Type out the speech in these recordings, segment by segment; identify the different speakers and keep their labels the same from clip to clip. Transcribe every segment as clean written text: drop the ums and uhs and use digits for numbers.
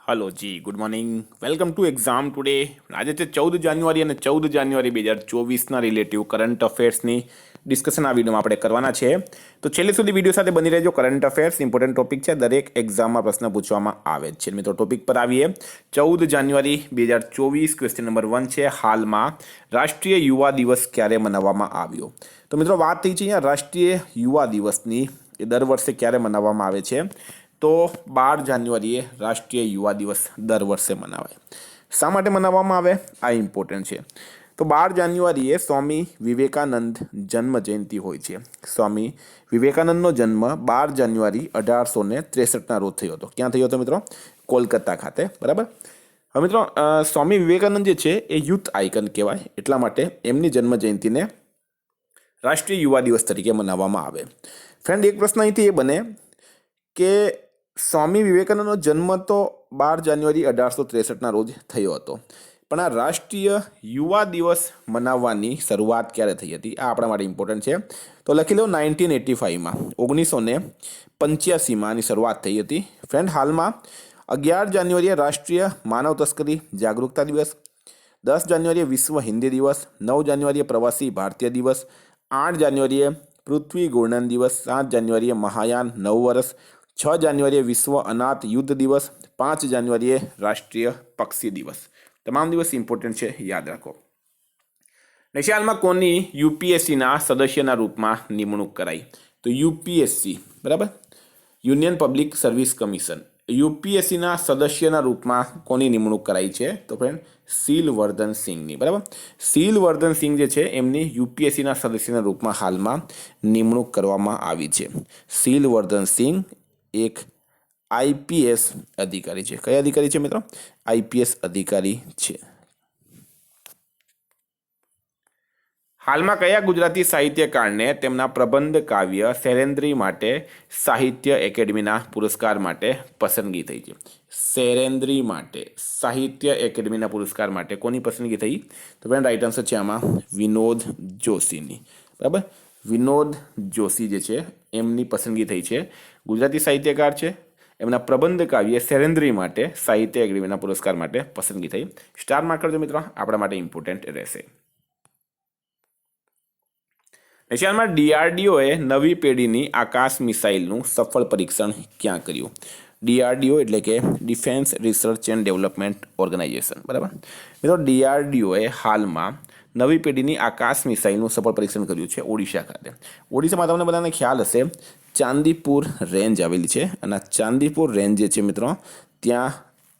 Speaker 1: Hello ji, good morning. Welcome to exam today. આજે છે 14 January અને 14 જાન્યુઆરી 2024ના રિલેટિવ કરંટ અફેર્સની ડિસ્કશન આ વિડીયોમાં આપણે કરવાના છે. તો છેલ્લે સુધી વિડીયો સાથે બની રહેજો. કરંટ અફેર્સ ઇમ્પોર્ટન્ટ ટોપિક છે, દરેક એક્ઝામમાં પ્રશ્ન પૂછવામાં આવે છે. મિત્રો ટોપિક પર આવીએ. 14 જાન્યુઆરી 2024 ક્વેશ્ચન નંબર 1 છે, હાલમાં રાષ્ટ્રીય યુવા દિવસ ક્યારે મનાવવામાં આવ્યો? તો મિત્રો વાત થઈ છે અહીંયા રાષ્ટ્રીય યુવા દિવસની. એ દર વર્ષે ક્યારે મનાવવામાં આવે છે? તો 12 જાન્યુઆરીએ રાષ્ટ્રીય યુવા દિવસ દર વર્ષે મનાવાય. શા માટે મનાવવામાં આવે? આ ઇમ્પોર્ટન્ટ છે. તો 12 જાન્યુઆરીએ સ્વામી વિવેકાનંદ જન્મ જયંતિ હોય છે. સ્વામી વિવેકાનંદનો જન્મ 12 જાન્યુઆરી 1863ના રોજ થયો હતો. ક્યાં થયો હતો મિત્રો? કોલકાતા ખાતે. બરાબર. હવે મિત્રો સ્વામી વિવેકાનંદ જે છે એ યુથ આઇકન કહેવાય, એટલા માટે એમની જન્મ જયંતિને રાષ્ટ્રીય યુવા દિવસ તરીકે મનાવવામાં આવે. ફ્રેન્ડ, એક પ્રશ્ન અહીંથી એ બને કે સ્વામી વિવેકાનંદનો જન્મ તો 12 જાન્યુઆરી 1863ના રોજ થયો હતો, પણ આ રાષ્ટ્રીય યુવા દિવસ મનાવવાની શરૂઆત ક્યારે થઈ હતી? આ આપણા માટે ઇમ્પોર્ટન્ટ છે. તો લખી લો 1985માં, 1985માં આની શરૂઆત થઈ હતી. ફ્રેન્ડ, હાલમાં 11 જાન્યુઆરીએ રાષ્ટ્રીય માનવ તસ્કરી જાગૃતતા દિવસ, 10 જાન્યુઆરીએ વિશ્વ હિન્દી દિવસ, 9 જાન્યુઆરીએ પ્રવાસી ભારતીય દિવસ, 8 જાન્યુઆરીએ પૃથ્વી ગુણન દિવસ, 7 જાન્યુઆરીએ મહાયાન નવ વર્ષ, 6 જાન્યુઆરીએ વિશ્વ અનાથ યુદ્ધ દિવસ, 5 જાન્યુઆરીએ રાષ્ટ્રીય પક્ષી દિવસ. તમામ દિવસ ઇમ્પોર્ટન્ટ છે, યાદ રાખો. હાલમાં કોની યુપીએસસીના સદસ્યના રૂપમાં નિમણૂક કરાઈ? તો યુપીએસસી, બરાબર, યુનિયન પબ્લિક સર્વિસ કમિશન, યુપીએસસીના સદસ્યના રૂપમાં કોની નિમણૂક કરાઈ છે? તો ફ્રેન્ડ, શીલવર્ધન સિંઘની. બરાબર, શીલવર્ધન સિંઘ જે છે એમની યુપીએસસીના સદસ્યના રૂપમાં હાલમાં નિમણૂક કરવામાં આવી છે. શીલવર્ધન સિંઘ એક આઈપીએસ અધિકારી છે. કયા અધિકારી છે મિત્રો? આઈપીએસ અધિકારી છે. હાલમાં કયા ગુજરાતી સાહિત્યકારને તેમના પ્રબંધ કાવ્ય શૈલેન્દ્રી માટે સાહિત્ય એકેડમીના પુરસ્કાર માટે પસંદગી થઈ છે? શૈલેન્દ્રી માટે સાહિત્ય એકેડમીના પુરસ્કાર માટે કોની પસંદગી થઈ? તો ફ્રેન્ડ, રાઈટ આન્સર છે આમાં વિનોદ જોશીની. બરાબર, વિનોદ જોશી જે છે એમની પસંદગી થઈ છે. ગુજરાતી સાહિત્યકાર છે, એમના પ્રબંધ કાવ્ય શૈલેન્દ્રી માટે સાહિત્ય એકેડમીના પુરસ્કાર માટે પસંદગી થઈ. સ્ટાર માર્ક કરજો મિત્રો, આપણા માટે ઇમ્પોર્ટન્ટ રહેશે. એશિયામાં ડીઆરડીઓએ નવી પેઢીની આકાશ મિસાઇલનું સફળ પરીક્ષણ ક્યાં કર્યું? ડીઆરડીઓ એટલે કે defence research and development organisation. બરાબર મિત્રો, ડીઆરડીઓએ હાલમાં નવી પેઢીની આકાશ મિસાઇલનું સફળ પરીક્ષણ કર્યું છે ઓડિશા ખાતે. ઓડિશામાં તમને બધાને ખ્યાલ હશે ચાંદીપુર રેન્જ આવેલી છે, અને આ ચાંદીપુર રેન્જ જે છે મિત્રો, ત્યાં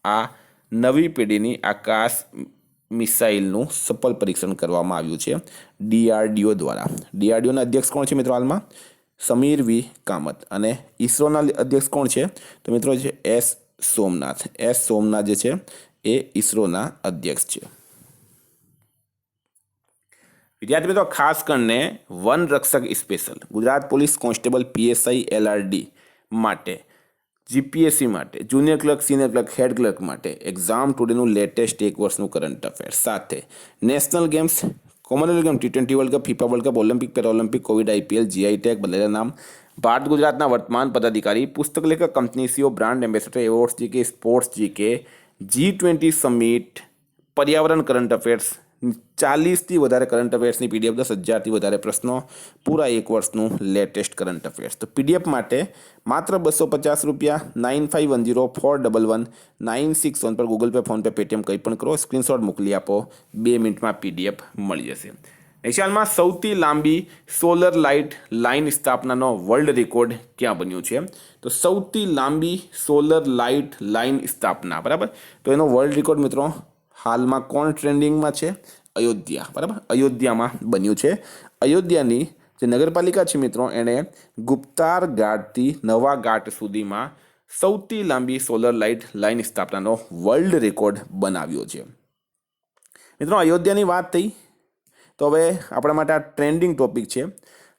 Speaker 1: આ નવી પેઢીની આકાશ મિસાઇલનું સફળ પરીક્ષણ કરવામાં આવ્યું છે ડીઆરડીઓ દ્વારા. ડીઆરડીઓના અધ્યક્ષ કોણ છે મિત્રો હાલમાં? સમીર વી કામત. અને ઇસરોના અધ્યક્ષ કોણ છે? તો મિત્રો છે એસ સોમનાથ. એસ સોમનાથ જે છે એ ઇસરોના અધ્યક્ષ છે. વિદ્યાર્થી મિત્રો, ખાસ કરીને વન રક્ષક special Gujarat police constable PSI LRD માટે, જીપીએસસી માટે, junior clerk, senior clerk, head clerk માટે એક્ઝામ ટુડેનું લેટેસ્ટ એક વર્ષનું કરંટ અફેર સાથે national games, Commonwealth game, T20 world cup, FIFA world cup, Olympic, Paralympic, Covid, IPL, GI tag, બદલેલા નામ, ભારત ગુજરાતના વર્તમાન પદાધિકારી, પુસ્તક લેખક, company CEO, brand ambassador, awards GK, sports GK, G20 summit, પર્યાવરણ કરંટ અફેર્સ, 40થી વધારે કરંટ અફેર્સની પીડીએફ, 10,000થી વધારે પ્રશ્નો, પૂરા એક વર્ષનું લેટેસ્ટ કરંટ અફેર્સ. તો પીડીએફ માટે માત્ર 250 રૂપિયા, 9510411961 પર ગૂગલ પે, ફોનપે, પેટીએમ કંઈ પણ કરો, સ્ક્રીનશોટ મોકલી આપો, 2 મિનિટમાં પીડીએફ મળી જશે. એશિયામાં સૌથી લાંબી સોલર લાઇટ લાઇન સ્થાપનાનો વર્લ્ડ રેકોર્ડ ક્યાં બન્યો છે? તો સૌથી લાંબી સોલર લાઇટ લાઇન સ્થાપના, બરાબર, તો એનો વર્લ્ડ રેકોર્ડ મિત્રો હાલમાં કોણ ટ્રેન્ડિંગમાં છે? અયોધ્યા. બરાબર, અયોધ્યામાં બન્યું છે. અયોધ્યાની જે નગરપાલિકા છે મિત્રો, એણે ગુપ્તાર ઘાટથી નવા ઘાટ સુધીમાં સૌથી લાંબી સોલર લાઇટ લાઇન સ્થાપનાનો વર્લ્ડ રેકોર્ડ બનાવ્યો છે. મિત્રો, અયોધ્યાની વાત થઈ તો હવે આપણા માટે આ ટ્રેન્ડિંગ ટોપિક છે.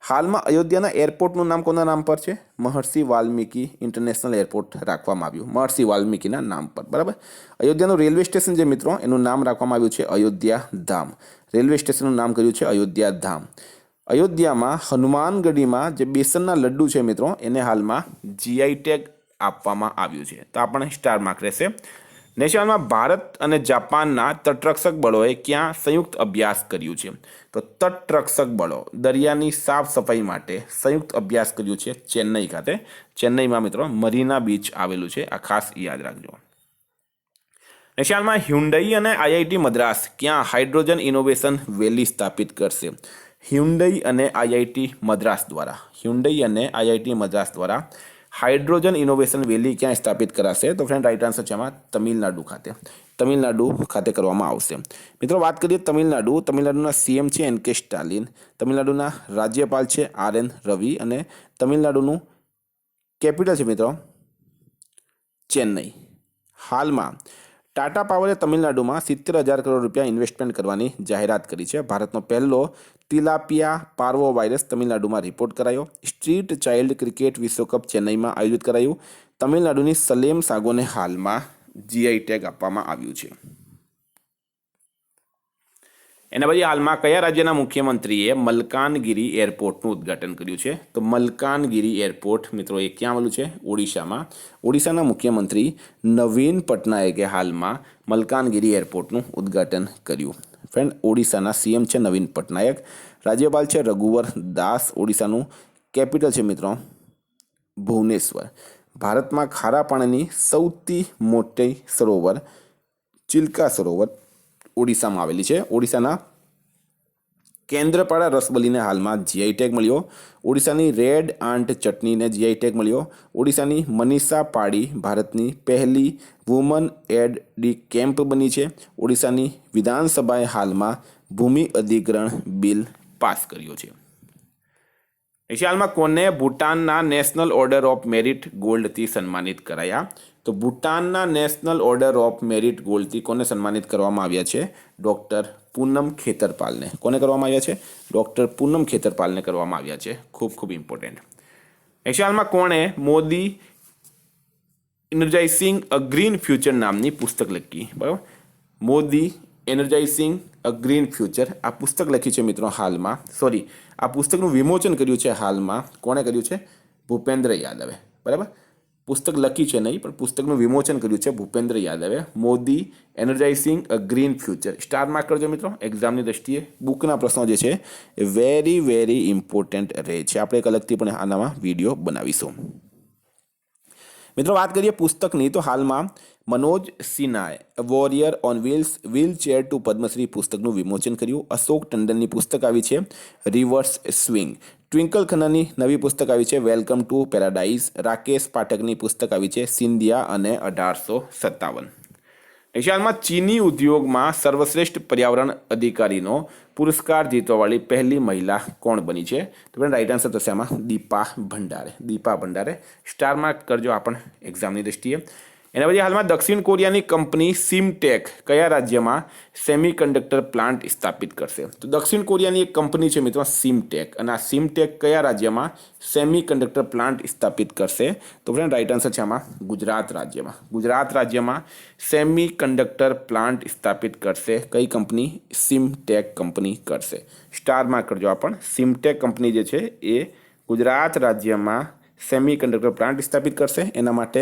Speaker 1: હાલમાં અયોધ્યાના એરપોર્ટનું નામ કોના નામ પર છે? મહર્ષિ વાલ્મીકી ઇન્ટરનેશનલ એરપોર્ટ રાખવામાં આવ્યું મહર્ષિ વાલ્મીકીના નામ પર. બરાબર, અયોધ્યાનું રેલવે સ્ટેશન છે મિત્રો, એનું નામ રાખવામાં આવ્યું છે અયોધ્યા ધામ. રેલવે સ્ટેશનનું નામ કર્યું છે અયોધ્યા ધામ. અયોધ્યામાં હનુમાનગઢીમાં જે બેસનના લડ્ડુ છે મિત્રો, એને હાલમાં જીઆઈ ટેગ આપવામાં આવ્યું છે. તો આપણે સ્ટાર માર્ક રહેશે. નેશનમાં ભારત અને જાપાનના તટરક્ષક બળોએ ક્યાં સંયુક્ત અભ્યાસ કર્યું છે? તો તટરક્ષક બળો દરિયાની સાફ સફાઈ માટે સંયુક્ત અભ્યાસ કર્યું છે ચેન્નઈ ખાતે. ચેન્નઈમાં મિત્રો મરીના બીચ આવેલું છે, આ ખાસ યાદ રાખજો. નેશનમાં હ્યુન્ડઈ અને આઈઆઈટી મદ્રાસ ક્યાં હાઇડ્રોજન ઇનોવેશન વેલી સ્થાપિત કરશે? હ્યુન્ડઈ અને આઈઆઈટી મદ્રાસ દ્વારા હાઇડ્રોજન ઇનોવેશન વેલી ક્યાં સ્થાપિત કરાશે? તો ફ્રેન્ડ રાઇટ આન્સર છે આમાં તમિલનાડુ ખાતે કરવામાં આવશે. મિત્રો વાત કરીએ તમિલનાડુના સીએમ છે એન કે સ્ટાલિન, તમિલનાડુના રાજ્યપાલ છે RN રવિ અને તમિલનાડુનું કેપિટલ છે મિત્રો ચેન્નઈ. હાલમાં ટાટા પાવરે તમિલનાડુમાં 70,000 કરોડ રૂપિયા ઇન્વેસ્ટમેન્ટ કરવાની જાહેરાત કરી છે. ભારતનો પહેલો તિલાપિયા પાર્વો વાયરસ તમિલનાડુમાં રિપોર્ટ કરાયો. સ્ટ્રીટ ચાઇલ્ડ ક્રિકેટ વિશ્વકપ ચેન્નઈમાં આયોજિત કરાયું. તમિલનાડુની સલેમ સાગોને હાલમાં GI ટેગ આપવામાં આવ્યું છે. એના પછી હાલમાં કયા રાજ્યના મુખ્યમંત્રીએ મલકાનગિરી એરપોર્ટનું ઉદ્ઘાટન કર્યું છે? તો મલકાનગિરી એરપોર્ટ મિત્રો એ ક્યાં આવેલું છે? ઓડિશામાં. ઓડિશાના મુખ્યમંત્રી નવીન પટનાયકે હાલમાં મલકાનગિરી એરપોર્ટનું ઉદ્ઘાટન કર્યું. ફ્રેન્ડ ઓડિશાના સીએમ છે નવીન પટનાયક, રાજ્યપાલ છે રઘુવર દાસ, ઓડિશાનું કેપિટલ છે મિત્રો ભુવનેશ્વર. ભારતમાં ખારા પાણીની સૌથી મોટી સરોવર ચિલ્કા સરોવર ઓડિશામાં આવેલી છે. ઓડિશાના કેન્દ્રપાડા રસબલીને હાલમાં GI ટેગ મળ્યો. ઓડિશાની રેડ આંટ ચટણીને GI ટેગ મળ્યો. ઓડિશાની મનીષા પાડી ભારતની પહેલી વુમન એડ ડી કેમ્પ બની છે. ઓડિશાની વિધાનસભાએ હાલમાં ભૂમિ અધિગ્રહણ બિલ પાસ કર્યો છે. હાલમાં કોને ભૂટાનના નેશનલ ઓર્ડર ઓફ મેરિટ ગોલ્ડથી સન્માનિત કરાયા? તો ભૂટાનના નેશનલ ઓર્ડર ઓફ મેરિટ ગોલ્ડથી કોને સન્માનિત કરવામાં આવ્યા છે? ડૉક્ટર પૂનમ ખેતરપાલને. કોને કરવામાં આવ્યા છે? ડૉક્ટર પૂનમ ખેતરપાલને કરવામાં આવ્યા છે. ખૂબ ઇમ્પોર્ટન્ટ. હાલમાં કોણે મોદી એનર્જાઇઝિંગ અ ગ્રીન ફ્યુચર નામની પુસ્તક લખી? બરાબર, મોદી એનર્જાઇઝિંગ અ ગ્રીન ફ્યુચર આ પુસ્તક લખી છે મિત્રો હાલમાં. આ પુસ્તકનું વિમોચન કર્યું છે હાલમાં. કોણે કર્યું છે? ભૂપેન્દ્ર યાદવે. બરાબર, પુસ્તક લખી છે નહીં પણ પુસ્તકનું વિમોચન કર્યું છે ભૂપેન્દ્ર યાદવે. મોદી એનર્જાઇઝિંગ અ ગ્રીન ફ્યુચર. સ્ટાર માર્ક કરજો મિત્રો એક્ઝામની દ્રષ્ટિએ. બુકના પ્રશ્નો જે છે એ વેરી ઇમ્પોર્ટન્ટ રહે છે. આપણે એક અલગથી પણ આનામાં વિડીયો બનાવીશું. મિત્રો વાત કરીએ પુસ્તકની તો હાલમાં મનોજ સિન્હાએ warrior on wheelchair to Padma Shri પુસ્તકનું વિમોચન કર્યું. અશોક ટંડનની પુસ્તક આવી છે રિવર્સ સ્વિંગ. ટ્વિંકલ ખન્નાની નવી પુસ્તક આવી છે વેલકમ ટુ પેરાડાઇઝ. રાકેશ પાઠકની પુસ્તક આવી છે સિંધિયા અને 1857. હાલમાં ચીની ઉદ્યોગમાં સર્વશ્રેષ્ઠ પર્યાવરણ અધિકારીનો પુરસ્કાર જીતવાવાળી પહેલી મહિલા કોણ બની છે? તો રાઈટ આન્સર થશે આમાં દીપા ભંડારે. સ્ટાર માર્ક કરજો આ પણ એક્ઝામની દ્રષ્ટિએ. એના પછી હાલમાં દક્ષિણ કોરિયાની કંપની સિમટેક કયા રાજ્યમાં સેમિકન્ડક્ટર પ્લાન્ટ સ્થાપિત કરશે? તો દક્ષિણ કોરિયાની એક કંપની છે મિત્રો સિમટેક, અને આ સિમટેક કયા રાજ્યમાં સેમિકન્ડક્ટર પ્લાન્ટ સ્થાપિત કરશે? તો ફ્રેન્ડ રાઈટ આન્સર છે આમાં ગુજરાત રાજ્યમાં સેમિકન્ડક્ટર પ્લાન્ટ સ્થાપિત કરશે. કઈ કંપની? સિમટેક કંપની કરશે. સ્ટાર માર્ક કરજો આ પણ. સિમટેક કંપની જે છે એ ગુજરાત રાજ્યમાં સેમિકન્ડક્ટર પ્લાન્ટ સ્થાપિત કરશે. એના માટે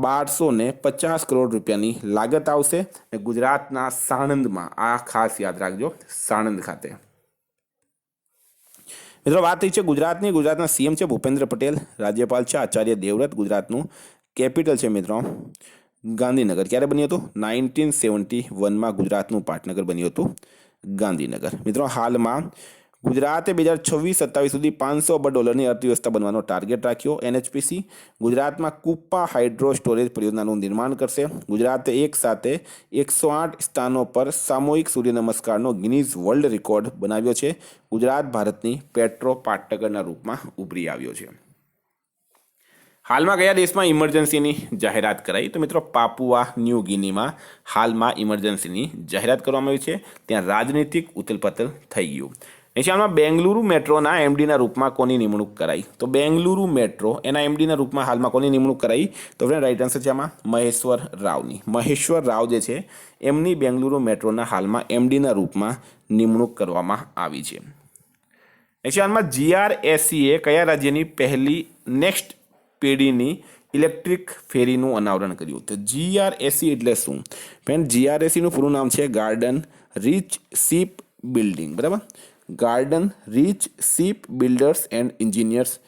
Speaker 1: 1250 કરોડ રૂપિયાની લાગત આવશે. ગુજરાતના સાણંદમાં, આ ખાસ યાદ રાખજો, સાણંદ ખાતે. મિત્રો વાત થઈ છે ગુજરાતના સીએમ છે ભૂપેન્દ્ર પટેલ, રાજ્યપાલ છે આચાર્ય દેવવ્રત. ગુજરાતનું કેપિટલ છે મિત્રો ગાંધીનગર. ક્યારે બન્યું હતું? 1971માં ગુજરાતનું પાટનગર બન્યું હતું ગાંધીનગર. મિત્રો હાલમાં ગુજરાતે 2026-27 સુધી $500 અબજની અર્થવ્યવસ્થા બનવાનો ટાર્ગેટ રાખ્યો. NHPC ગુજરાતમાં કુપ્પા હાઇડ્રો સ્ટોરેજ પરિયોજનાનું નિર્માણ કરશે. ગુજરાતે એક સાથે 108 સ્થાનો પર સામૂહિક સૂર્ય નમસ્કારનો ગિનીઝ વર્લ્ડ રેકોર્ડ બનાવ્યો છે. ગુજરાત ભારતની પેટ્રો પાટનગરના રૂપમાં ઉભરી આવ્યો છે. હાલમાં કયા દેશમાં ઇમરજન્સીની જાહેરાત કરાઈ? તો મિત્રો પાપુઆ ન્યૂ ગિનીમાં હાલમાં ઇમરજન્સીની જાહેરાત કરવામાં આવી છે. ત્યાં રાજનીતિક ઉથલપાથલ થઈ ગયું. હાલમાં બેંગલુરુ મેટ્રોના MDના રૂપમાં કોની નિમણૂક કરાઈ? તો બેંગલુરુ મેટ્રો એના MDના રૂપમાં હાલમાં કોની નિમણૂક કરાઈ? તો ફ્રેન્ડ રાઈટ આન્સર છે આમાં મહેશ્વર રાવ જે છે એમની બેંગલુરુ મેટ્રોના હાલમાં MDના રૂપમાં નિમણૂક કરવામાં આવી છે. હાલમાં GRSE કયા રાજ્યની પહેલી નેક્સ્ટ પેઢીની ઇલેક્ટ્રિક ફેરીનું અનાવરણ કર્યું? તો GRSE એટલે શું? ફ્રેન્ડ, GRSEનું પૂરું નામ છે ગાર્ડન રીચ શિપ બિલ્ડિંગ, બરાબર? Garden Reach Shipbuilders and Engineers,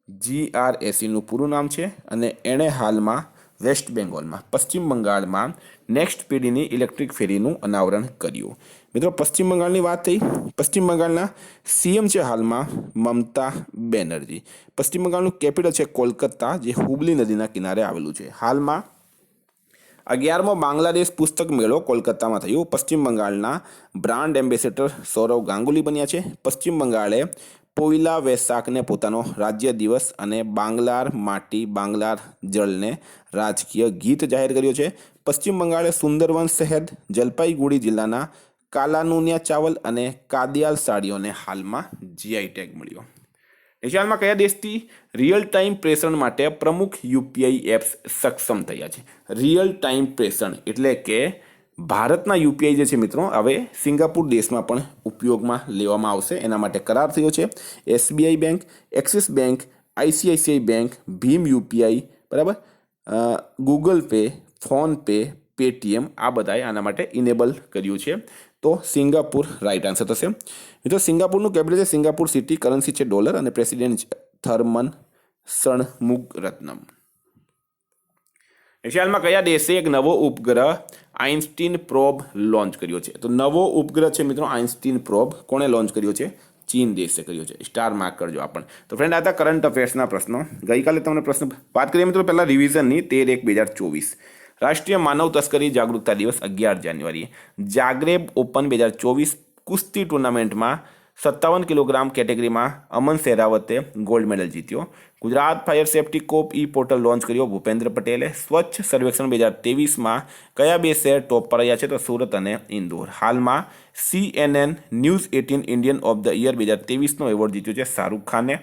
Speaker 1: GRSEનું પૂરું નામ છે. અને એણે હાલમાં વેસ્ટ બેંગોલમાં, પશ્ચિમ બંગાળમાં નેક્સ્ટ પેઢીની ઇલેક્ટ્રિક ફેરીનું અનાવરણ કર્યું. મિત્રો, પશ્ચિમ બંગાળની વાત થઈ. પશ્ચિમ બંગાળના CM છે હાલમાં મમતા બેનર્જી. પશ્ચિમ બંગાળનું કેપિટલ છે કોલકાતા, જે હુબલી નદીના કિનારે આવેલું છે. હાલમાં 11મો બાંગ્લાદેશ પુસ્તક મેળો કોલકાતામાં થયો. પશ્ચિમ બંગાળના બ્રાન્ડ એમ્બેસેડર સૌરવ ગાંગુલી બન્યા છે. પશ્ચિમ બંગાળે પોઈલા વૈશાખને પોતાનો રાજ્ય દિવસ અને બાંગ્લાર માટી બાંગ્લાર જળને રાજકીય ગીત જાહેર કર્યો છે. પશ્ચિમ બંગાળે સુંદરવન શહેર, જલપાઈગુડી જિલ્લાના કાલાનુનિયા ચાવલ અને કાદિયાલ સાડીઓને હાલમાં GI ટેગ મળ્યો. એશિયામાં કયા દેશથી રિયલ ટાઈમ પ્રેષણ માટે પ્રમુખ UPI એપ્સ સક્ષમ થયા છે? રિયલ ટાઈમ પ્રેષણ એટલે કે ભારતના UPI જે છે મિત્રો, હવે સિંગાપુર દેશમાં પણ ઉપયોગમાં લેવામાં આવશે. એના માટે કરાર થયો છે. SBI બેંક, એક્સિસ bank, ICICI bank, Bhim UPI, બરાબર, ગૂગલ પે, ફોનપે, પેટીએમ, આ બધાએ આના માટે ઇનેબલ કર્યું છે. તો સિંગાપુર રાઇટ આન્સર થશે. મિત્રો, સિંગાપુરનું કેપિટલ છે સિંગાપુર સિટી, કરન્સી છે ડોલર અને પ્રેસિડેન્ટ થર્મન ષણમુગરત્નમ. એશિયામાં કયા દેશે એક નવો ઉપગ્રહ આઇન્સ્ટીન પ્રોબ લોન્ચ કર્યો છે? તો નવો ઉપગ્રહ છે મિત્રો આઇન્સ્ટીન પ્રોબ, કોણે લોન્ચ કર્યો છે? ચીન દેશે કર્યો છે. સ્ટાર માર્ક કરજો આપણ. તો ફ્રેન્ડ, આ હતા કરંટ અફેર્સના પ્રશ્નો. ગઈકાલે તમને પ્રશ્ન વાત કરીએ મિત્રો પહેલાં રિવિઝનની. 13/1/2024 રાષ્ટ્રીય માનવ તસ્કરી જાગૃતતા દિવસ 11 જાન્યુઆરીએ. જાગ્રેબ ઓપન 2024 કુસ્તી ટુર્નામેન્ટમાં 57 કિલોગ્રામ કેટેગરીમાં અમન સેરાવતે ગોલ્ડ મેડલ જીત્યો. ગુજરાત ફાયર સેફ્ટી કોપ પોર્ટલ લોન્ચ કર્યો ભૂપેન્દ્ર પટેલે. સ્વચ્છ સર્વેક્ષણ 2023માં કયા બે શહેર ટોપ પર રહ્યા છે? તો સુરત અને ઇન્દોર. હાલમાં CNN News 18 Indian of the year 2023નો એવોર્ડ જીત્યો છે શાહરૂખ ખાને.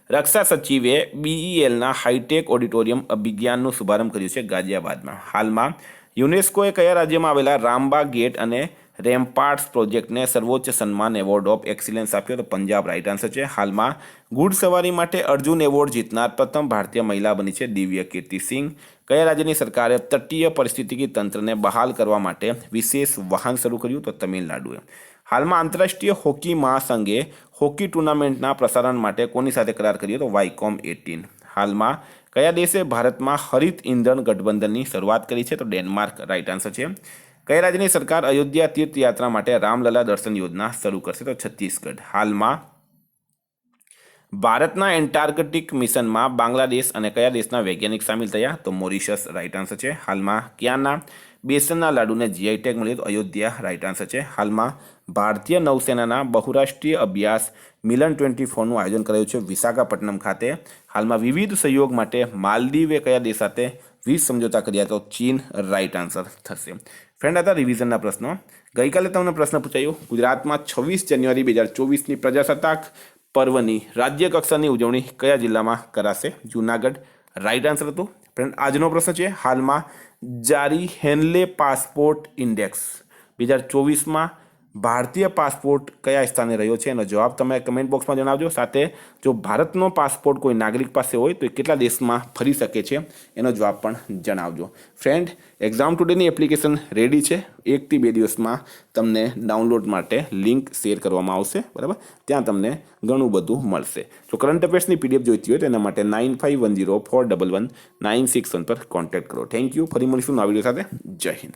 Speaker 1: રક્ષા સચિવે BELના હાઈટેક ઓડિટોરિયમ અભિયાનનું શુભારંભ કર્યું છે ગાઝિયાબાદમાં. હાલમાં યુનેસ્કોએ કયા રાજ્યમાં આવેલા રામબા ગેટ અને રેમ્પાર્ટ્સ પ્રોજેક્ટને સર્વોચ્ચ સન્માન એવોર્ડ ઓફ એક્સિલન્સ આપ્યો? તો પંજાબ રાઇટ આન્સર છે. હાલમાં ઘુડસવારી માટે અર્જુન એવોર્ડ જીતનાર પ્રથમ ભારતીય મહિલા બની છે દિવ્ય કીર્તિ સિંઘ. કયા રાજ્યની સરકારે તટીય પરિસ્થિતિકી તંત્રને બહાલ કરવા માટે વિશેષ વાહન શરૂ કર્યું? તો તમિલનાડુએ. હાલમાં આંતરરાષ્ટ્રીય હોકી મહાસંઘે હોકી ટુર્નામેન્ટના પ્રસારણ માટે કોની સાથે કરાર કર્યો? તો વાયકોમ 18. હાલમાં કયા દેશે ભારતમાં હરિત ઇંધણ ગઠબંધનની શરૂઆત કરી છે? તો ડેનમાર્ક રાઇટ આન્સર છે. કયા રાજ્યની સરકાર અયોધ્યા તીર્થયાત્રા માટે રામલલા દર્શન યોજના શરૂ કરશે? તો છત્તીસગઢ. હાલમાં ભારતના એન્ટાર્કટિક મિશનમાં બાંગ્લાદેશ અને કયા દેશના વૈજ્ઞાનિક સામેલ થયા? તો મોરિશસ રાઇટ આન્સર છે. હાલમાં ક્યાંના બેસનના લાડુને GI ટેગ મળ્યો? તો અયોધ્યા રાઇટ આન્સર છે. હાલમાં ભારતીય નૌસેનાના બહુરાષ્ટ્રીય અભ્યાસ મિલન 24નું આયોજન કરાયું છે વિશાખાપટ્ટનમ ખાતે. હાલમાં વિવિધ સહયોગ માટે માલદીવે કયા દેશ સાથે 20 સમજોતા કર્યા? તો ચીન રાઇટ આન્સર થશે. ફ્રેન્ડ, હતા રિવિઝનના પ્રશ્નો. ગઈકાલે તમને પ્રશ્ન પૂછાયો ગુજરાતમાં 26 જાન્યુઆરી 2024ની પ્રજાસત્તાક પર્વની રાજ્ય કક્ષાની ઉજવણી કયા જિલ્લામાં કરાશે? જૂનાગઢ રાઇટ આન્સર હતો. ફ્રેન્ડ, આજનો પ્રશ્ન છે હાલમાં જારી હેનલે પાસપોર્ટ ઇન્ડેક્સ 2024માં ભારતીય પાસપોર્ટ કયા સ્થાને રહ્યો છે? એનો જવાબ તમે કમેન્ટ બોક્સમાં જણાવજો. સાથે જો ભારતનો પાસપોર્ટ કોઈ નાગરિક પાસે હોય તો એ કેટલા દેશમાં ફરી શકે છે એનો જવાબ પણ જણાવજો. ફ્રેન્ડ, એક્ઝામ ટુડેની એપ્લિકેશન રેડી છે. 1 થી 2 દિવસમાં તમને ડાઉનલોડ માટે લિંક શેર કરવામાં આવશે, બરાબર? ત્યાં તમને ઘણું બધું મળશે. જો કરંટ અફેર્સની PDF જોઈતી હોય તો એના માટે 9510411961 પર કોન્ટેક્ટ કરો. Thank you. ફરી મળીશું નવા વિડીયો સાથે. જય હિન્દ.